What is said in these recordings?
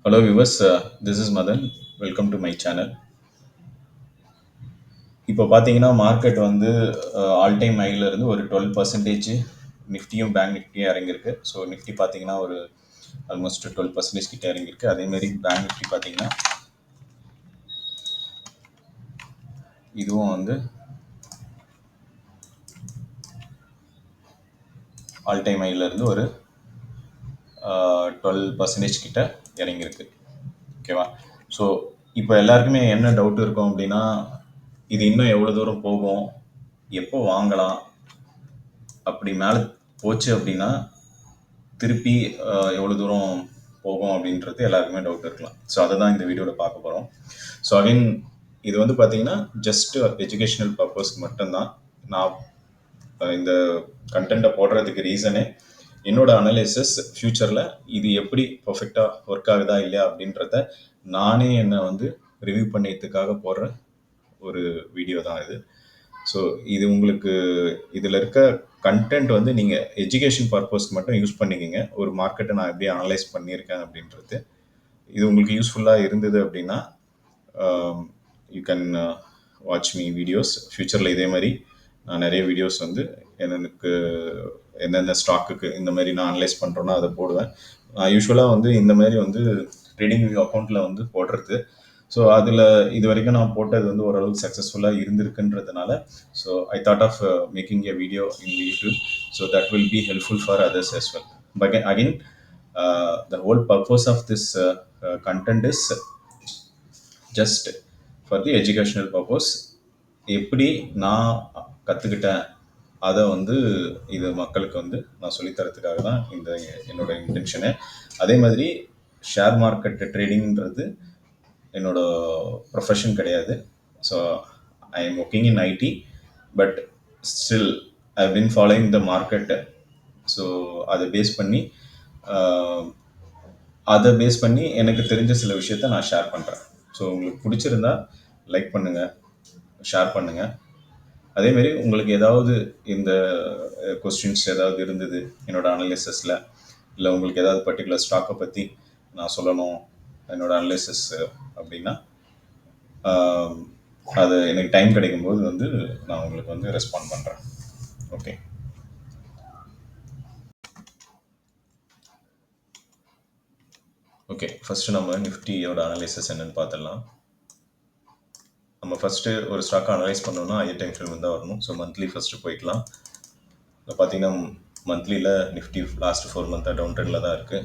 Hello viewers, this is Madan. Welcome to my channel. இப்போ பார்த்தீங்கன்னா market வந்து all time ஹைல இருந்து ஒரு 12% நிஃப்டியும் பேங்க் நிஃப்டியும் இறங்கியிருக்கு. ஸோ நிஃப்டி பார்த்தீங்கன்னா ஒரு ஆல்மோஸ்ட் 12% கிட்ட இறங்கியிருக்கு. அதேமாரி பேங்க் நிஃப்டி பார்த்தீங்கன்னா இதுவும் வந்து ஆல் டைம் ஹைல இருந்து ஒரு 12% கிட்ட இறங்கியிருக்கு. ஓகேவா? ஸோ இப்போ எல்லாருக்குமே என்ன டவுட் இருக்கும் அப்படின்னா, இது இன்னும் எவ்வளோ தூரம் போகும், எப்போ வாங்கலாம், அப்படி மேலே போச்சு அப்படின்னா திருப்பி எவ்வளோ தூரம் போகும் அப்படின்றது எல்லாருக்குமே டவுட் இருக்கலாம். ஸோ அதை தான் இந்த வீடியோவில் பார்க்க போகிறோம். ஸோ அகைன் இது வந்து பார்த்தீங்கன்னா ஜஸ்ட் எஜுகேஷனல் பர்பஸ்க்கு மட்டும்தான். நான் இந்த கண்டென்ட்டை போடுறதுக்கு ரீசனே என்னோட அனலைசிஸ் ஃப்யூச்சரில் இது எப்படி பர்ஃபெக்டாக ஒர்க் ஆகுதா இல்லையா அப்படின்றத நானே என்னை வந்து ரிவ்யூ பண்ணியதுக்காக போடுற ஒரு வீடியோ தான் இது. ஸோ இது உங்களுக்கு இதில் இருக்க கண்டென்ட் வந்து நீங்கள் எஜுகேஷன் பர்பஸ்க்கு மட்டும் யூஸ் பண்ணிக்கிங்க. ஒரு மார்க்கெட்டை நான் எப்படி அனலைஸ் பண்ணியிருக்கேன் அப்படின்றது இது உங்களுக்கு யூஸ்ஃபுல்லாக இருந்தது அப்படின்னா you can watch me videos. ஃப்யூச்சரில் இதே மாதிரி நான் நிறைய வீடியோஸ் வந்து எனக்கு எந்தெந்த ஸ்டாக்குக்கு இந்த மாதிரி நான் அனலைஸ் பண்ணுறேன்னா அதை போடுவேன். நான் யூஸ்வலாக வந்து இந்த மாதிரி வந்து ட்ரேடிங் வியூ அக்கௌண்ட்டில் வந்து போடுறது. ஸோ அதில் இது வரைக்கும் நான் போட்டது வந்து ஓரளவுக்கு சக்ஸஸ்ஃபுல்லாக இருந்திருக்குன்றதுனால so I thought of making a video in YouTube. So that will be helpful for others as well. But again, the whole purpose of this content is just for the educational purpose. எப்படி நான் கற்றுக்கிட்டேன் அதை வந்து இது மக்களுக்கு வந்து நான் சொல்லித்தரத்துக்காக தான் இந்த என்னோட இன்டென்ஷனு. அதே மாதிரி ஷேர் மார்க்கெட் ட்ரேடிங்கிறது என்னோட ப்ரொஃபஷன் கிடையாது. So I am working in IT, but still I been following the market. ஸோ அதை பேஸ் பண்ணி எனக்கு தெரிஞ்ச சில விஷயத்த நான் ஷேர் பண்ணுறேன். ஸோ உங்களுக்கு பிடிச்சிருந்தா லைக் பண்ணுங்கள், ஷேர் பண்ணுங்கள். அதேமாரி உங்களுக்கு ஏதாவது இந்த கொஸ்டின்ஸ் ஏதாவது இருந்தது என்னோடய அனலிசிஸில், இல்லை உங்களுக்கு ஏதாவது பர்டிகுலர் ஸ்டாக்கை பற்றி நான் சொல்லணும் என்னோடய அனலிசிஸ் அப்படின்னா அது எனக்கு டைம் கிடைக்கும்போது வந்து நான் உங்களுக்கு வந்து ரெஸ்பாண்ட் பண்ணுறேன். Okay, okay. ஃபஸ்ட்டு நம்ம நிஃப்டியோட அனலைசிஸ் என்னென்னு பார்த்துடலாம். நம்ம ஃபஸ்ட்டு ஒரு ஸ்டாக்கை அனலைஸ் பண்ணோன்னா ஐ டைம் ஃப்ரேம் தான் வரணும். ஸோ மந்த்லி ஃபஸ்ட்டு போய்க்கலாம். இப்போ பார்த்தீங்கன்னா மந்த்லியில் நிஃப்டி லாஸ்ட் 4 மந்த்தாக டவுன் ட்ரெண்டில் தான் இருக்குது.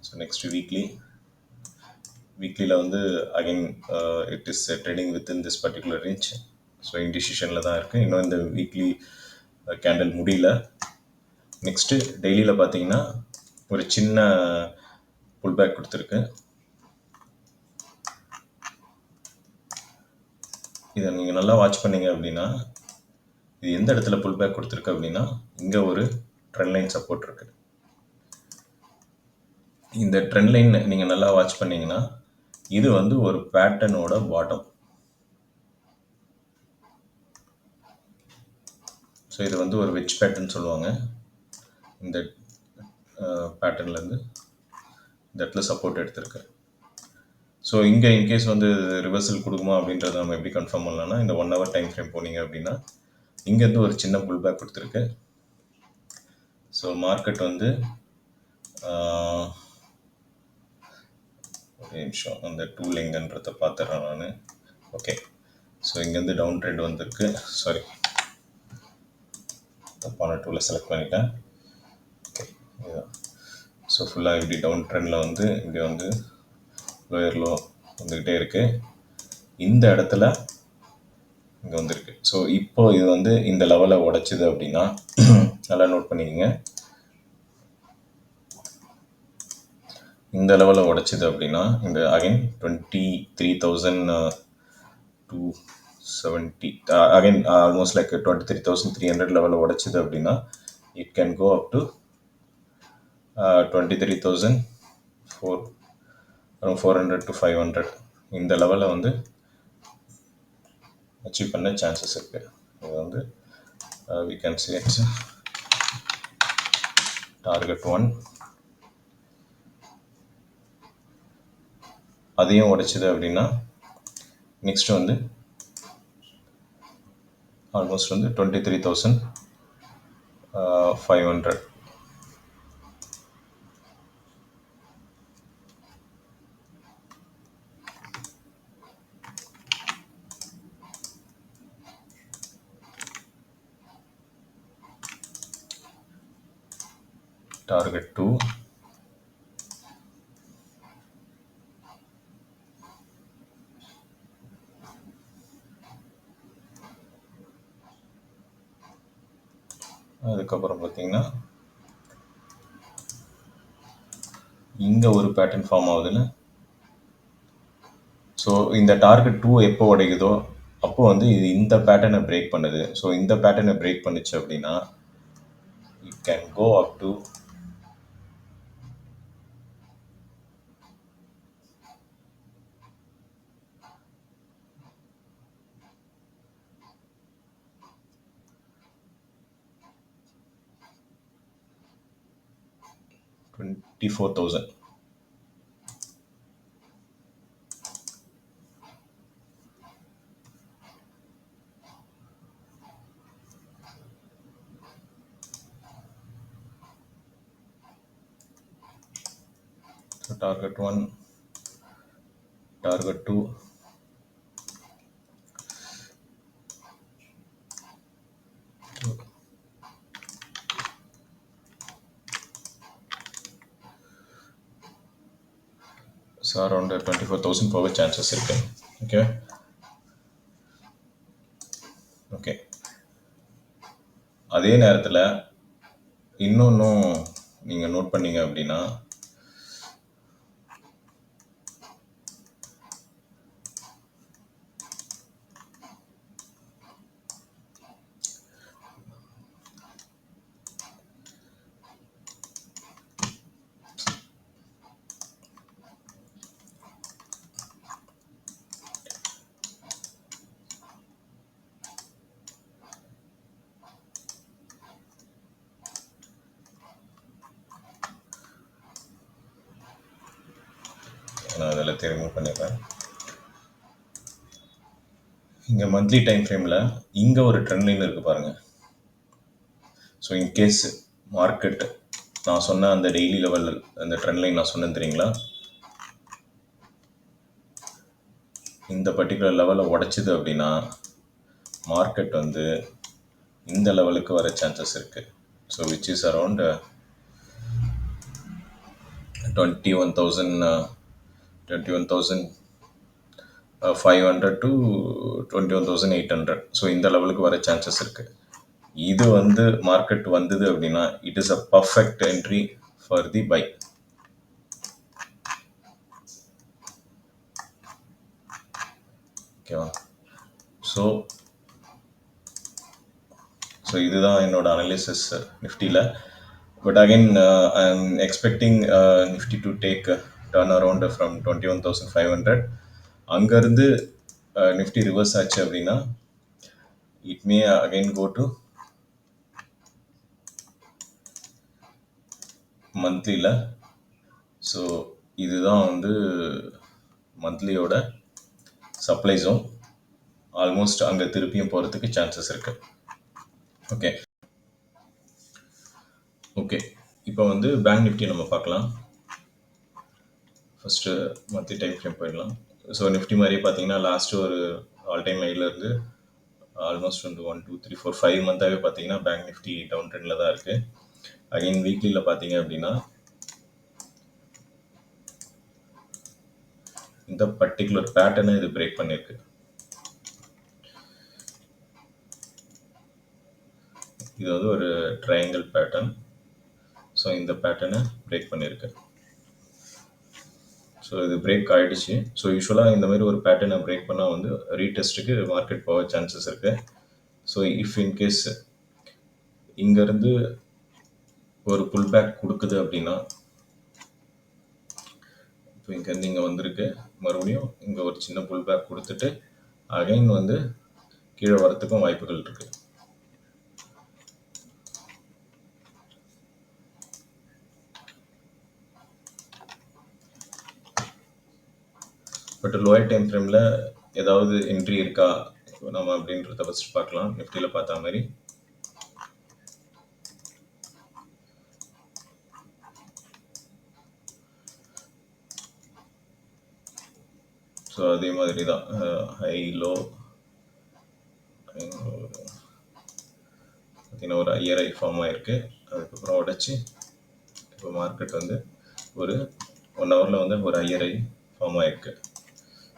ஸோ நெக்ஸ்ட் வீக்லியில் வந்து again it is trading within this particular range. So இன்டிசிஷனில் தான் இருக்குது. இன்னும் இந்த வீக்லி கேண்டில் முடியல. நெக்ஸ்ட்டு டெய்லியில் பார்த்தீங்கன்னா ஒரு சின்ன புல் பேக் கொடுத்துருக்கு. இதை நீங்கள் நல்லா வாட்ச் பண்ணீங்க அப்படின்னா இது எந்த இடத்துல புல் பேக் கொடுத்துருக்கு அப்படின்னா இங்கே ஒரு ட்ரெண்ட் லைன் சப்போர்ட் இருக்கு. இந்த ட்ரெண்ட் லைன் நீங்கள் நல்லா வாட்ச் பண்ணீங்கன்னா இது வந்து ஒரு பேட்டர்னோட பாட்டம். ஸோ இது வந்து ஒரு வெட்ஜ் பேட்டர்ன் சொல்லுவாங்க. இந்த பேட்டர்ன்லேருந்து இந்த இடத்துல சப்போர்ட் எடுத்திருக்கு. ஸோ இங்கே இன்கேஸ் வந்து ரிவர்சல் கொடுக்குமா அப்படின்றத நம்ம எப்படி கன்ஃபார்ம் பண்ணலாம்னா இந்த 1 hour டைம் ஃப்ரேம் போனீங்க அப்படின்னா இங்கேருந்து ஒரு சின்ன புல் பேக் கொடுத்துருக்கு. ஸோ மார்க்கெட் வந்து ஒரு நிமிஷம் அந்த டூல் எங்கன்றதை பார்த்துட்றேன் நான். ஓகே, ஸோ இங்கேருந்து டவுன் ட்ரெண்ட் வந்திருக்கு. சாரி, தப்பான டூலை செலக்ட் பண்ணிட்டேன். ஓகே, இதுதான். ஸோ ஃபுல்லாக இப்படி டவுன் ட்ரெண்டில் வந்து இப்படி வந்து லோயர் லோ வந்துக்கிட்டே இருக்குது. இந்த இடத்துல இங்கே வந்துருக்கு. ஸோ இப்போ இது வந்து இந்த லெவலை உடைச்சிது அப்படின்னா நல்லா நோட் பண்ணிக்கோங்க. இந்த லெவலை உடைச்சிது அப்படின்னா இந்த அகைன் 23,270 அகைன் ஆல்மோஸ்ட் லைக் 23,300 லெவலை உடைச்சிது அப்படின்னா it can go up to 23,400 to 500. இந்த லெவலில் வந்து அச்சீவ் பண்ண சான்சஸ் இருக்குது. இது வந்து we can say it's target 1. அதையும் உடைச்சது அப்படின்னா நெக்ஸ்ட் வந்து ஆல்மோஸ்ட் வந்து 23,500. டார்கெட் 2, அதுக்கப்புறம் பார்த்தீங்கன்னா இங்கே ஒரு பேட்டர்ன் ஃபார்ம் ஆகுதுன்னு. ஸோ இந்த டார்கெட் 2 எப்போ உடைக்குதோ அப்போ வந்து இது இந்த பேட்டர்னை பிரேக் பண்ணுது. ஸோ இந்த பேட்டர்னை பிரேக் பண்ணுச்சு அப்படின்னா it can go up to 24,000. So target 1, target 2, so around 24,000 போக சான்சஸ் இருக்கு. Okay okay. அதே நேரத்தில் இன்னொன்றும் நீங்கள் நோட் பண்ணீங்க அப்படின்னா நான் அதில் ரிமூவ் பண்ணிடுறேன். இங்கே மந்த்லி டைம் ஃப்ரேமில் இங்கே ஒரு ட்ரெண்ட் லைன் இருக்குது பாருங்கள். ஸோ இன்கேஸ் மார்க்கெட் நான் சொன்ன அந்த டெய்லி லெவல் அந்த ட்ரெண்ட் லைன் நான் சொன்னேன் தெரியுங்களா, இந்த பர்டிகுலர் லெவலை உடைச்சிது அப்படின்னா மார்க்கெட் வந்து இந்த லெவலுக்கு வர சான்சஸ் இருக்குது. So which is around 21,500 to 21,800. So இந்த லெவலுக்கு வர சான்சஸ் இருக்குது. இது வந்து மார்க்கெட் வந்தது அப்படின்னா it is a perfect entry for the buy. ஓகேவா? ஸோ இதுதான் என்னோட அனாலிசிஸ் நிஃப்டியில். But again I am expecting Nifty to take turn around from 21,500. அங்கேருந்து நிஃப்டி ரிவர்ஸ் ஆச்சு அப்படின்னா it may again go to மந்த்லியில். ஸோ இதுதான் வந்து மந்த்லியோட சப்ளை ஜோன். ஆல்மோஸ்ட் அங்கே திருப்பியும் போகிறதுக்கு சான்சஸ் இருக்குது. Okay okay. இப்போ வந்து பேங்க் நிஃப்டி நம்ம பார்க்கலாம். ஃபஸ்ட்டு மந்த்லி டைம் ஃப்ரேம் போயிடலாம். ஸோ நிஃப்டி மாதிரியே பார்த்தீங்கன்னா லாஸ்ட்டு ஒரு ஆல் டைம் ஹைலேருந்து ஆல்மோஸ்ட் வந்து 1 2 3 4 5 மந்த்தாகவே பார்த்தீங்கன்னா பேங்க் நிஃப்டி டவுன் ட்ரெண்டில் தான் இருக்குது. அகைன் வீக்லியில் பார்த்தீங்க அப்படின்னா இந்த பர்டிகுலர் பேட்டர்னை இது பிரேக் பண்ணியிருக்கு. இது வந்து ஒரு ட்ரையாங்கிள் பேட்டர்ன். ஸோ இந்த பேட்டர்னை பிரேக் பண்ணியிருக்கு. ஸோ இது பிரேக் ஆகிடுச்சு. ஸோ யூஸ்வலாக இந்த மாதிரி ஒரு பேட்டர்னை பிரேக் பண்ணால் வந்து ரீடெஸ்ட்டுக்கு மார்க்கெட் போக சான்சஸ் இருக்குது. ஸோ இஃப் இன்கேஸ் இங்கேருந்து ஒரு புல் பேக் கொடுக்குது அப்படின்னா, இப்போ இங்கேருந்து இங்கே வந்திருக்கு, மறுபடியும் இங்கே ஒரு சின்ன புல் பேக் கொடுத்துட்டு அகைன் வந்து கீழே வரத்துக்கும் வாய்ப்புகள் இருக்குது. பட் லோயர் டைம் ஃப்ரேமில் ஏதாவது என்ட்ரி இருக்கா நம்ம அப்படின்றத ஃபஸ்ட் பார்க்கலாம். நிஃப்டியில் பார்த்தா மாதிரி ஸோ அதே மாதிரி தான் ஹை லோ பார்த்தீங்கன்னா ஒரு ஐயரை ஃபார்ம் ஆகிருக்கு. அதுக்கப்புறம் உடச்சி இப்போ மார்க்கெட் வந்து ஒரு 1 ஹவரில் வந்து ஒரு ஐயரை ஃபார்ம் ஆகிருக்கு.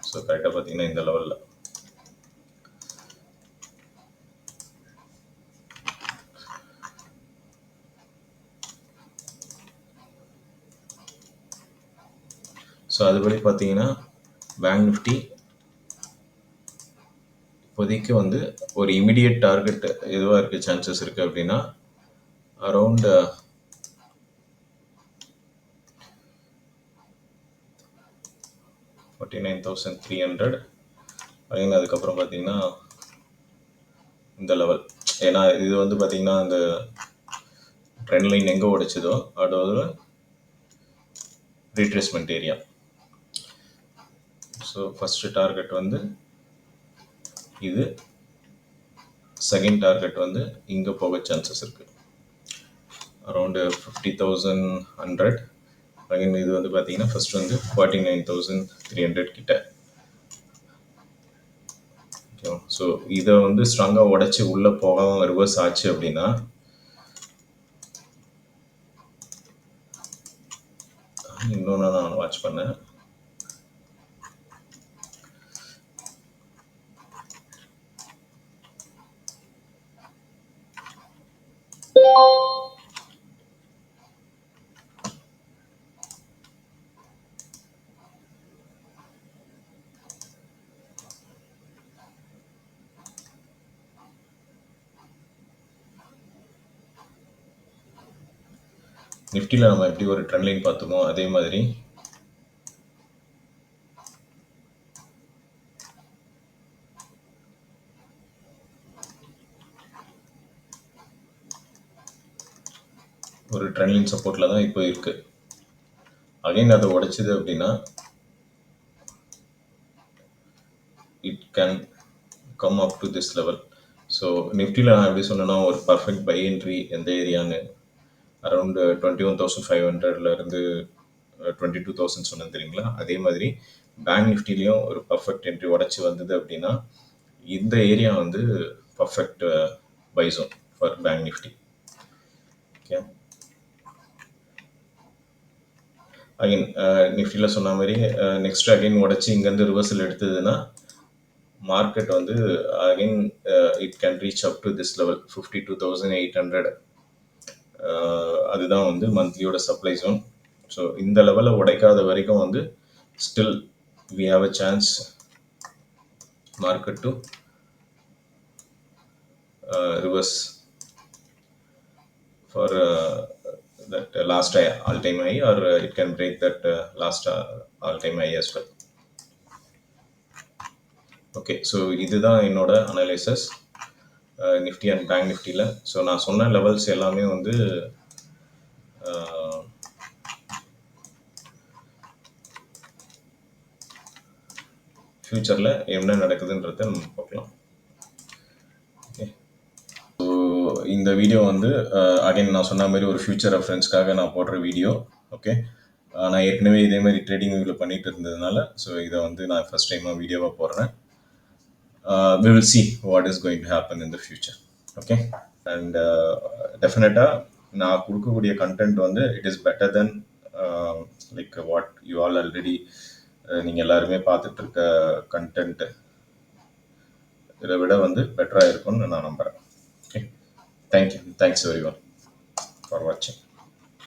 ஸோ கரெக்டாக பார்த்தீங்கன்னா இந்த லெவலில் ஸோ அதுபடி பார்த்தீங்கன்னா பேங்க் நிஃப்டி இப்போதைக்கு வந்து ஒரு இமிடியட் டார்கெட் எதுவாக இருக்க சான்சஸ் இருக்குது அப்படின்னா அரௌண்ட் 49,300 அப்படின்னு. அதுக்கப்புறம் பார்த்தீங்கன்னா இந்த லெவல், ஏன்னா இது வந்து பார்த்தீங்கன்னா இந்த ட்ரெண்ட் லைன் எங்கே உடைச்சதோ அதோட retracement area. So first target வந்து இது, செகண்ட் டார்கெட் வந்து இங்கே போக சான்சஸ் இருக்குது அரௌண்டு 50,100. அகைன் இது வந்து பார்த்தீங்கன்னா ஃபர்ஸ்ட் வந்து 49,300 கிட்ட. ஸோ இதை வந்து ஸ்ட்ராங்காக உடச்சி உள்ளே போகாமல் ரிவர்ஸ் ஆச்சு அப்படின்னா இன்னொன்று நான் வாட்ச் பண்ணேன். நிஃப்டியில் நம்ம எப்படி ஒரு ட்ரெண்ட் லைன் பார்த்துமோ அதே மாதிரி ஒரு ட்ரெண்ட் லைன் சப்போர்ட்டில் தான் இப்போ இருக்குது. அகைன் அதை உடைச்சிது அப்படின்னா it can come up to this level. So நிஃப்டியில் நான் எப்படி சொன்னேன்னா ஒரு பர்ஃபெக்ட் பை என்ட்ரி எந்த ஏரியான்னு அரௌண்டு 21,500லேருந்து 22,000 சொன்னேன் தெரியுங்களா. அதே மாதிரி பேங்க் நிஃப்டிலையும் ஒரு பர்ஃபெக்ட் என்ட்ரி உடச்சி வந்தது அப்படின்னா இந்த ஏரியா வந்து perfect buy zone for bank Nifty. Okay, again நிஃப்டியில் சொன்ன மாதிரி நெக்ஸ்ட் அகைன் உடச்சி இங்கேருந்து ரிவர்சல் எடுத்ததுன்னா மார்க்கெட் வந்து again it can reach up to this level 52,800. அதுதான் வந்து மந்த்லியோட சப்ளை ஜோன். ஸோ இந்த லெவலில் உடைக்காத வரைக்கும் வந்து still we have a chance market to reverse for that last all-time high, or it can break that last all-time high as well. Okay, so இதுதான் என்னோட analysis Nifty and bank நிஃப்டியில். ஸோ நான் சொன்ன லெவல்ஸ் எல்லாமே வந்து ஃப்யூச்சரில் என்ன நடக்குதுன்றதை நம்ம பார்க்கலாம். ஓகே, ஸோ இந்த வீடியோ வந்து அகைன் நான் சொன்ன மாதிரி ஒரு ஃப்யூச்சர் ரெஃபரன்ஸ்க்காக நான் போடுற வீடியோ. ஓகே, நான் ஏற்கனவே இதே மாதிரி ட்ரேடிங் வியூவில் பண்ணிட்டு இருந்ததுனால ஸோ இதை வந்து நான் ஃபஸ்ட் டைமாக வீடியோவாக போடுறேன். We will see what is going to happen in the future. Okay, and டெஃபினட்டாக நான் கொடுக்கக்கூடிய கண்டென்ட் வந்து it is better then like what you all already நீங்கள் எல்லாருமே பார்த்துட்டு இருக்க கண்டென்ட் இதை விட வந்து பெட்டராக இருக்கும்னு நான் நம்புகிறேன். Okay, thank you, thanks every one for வாட்சிங்.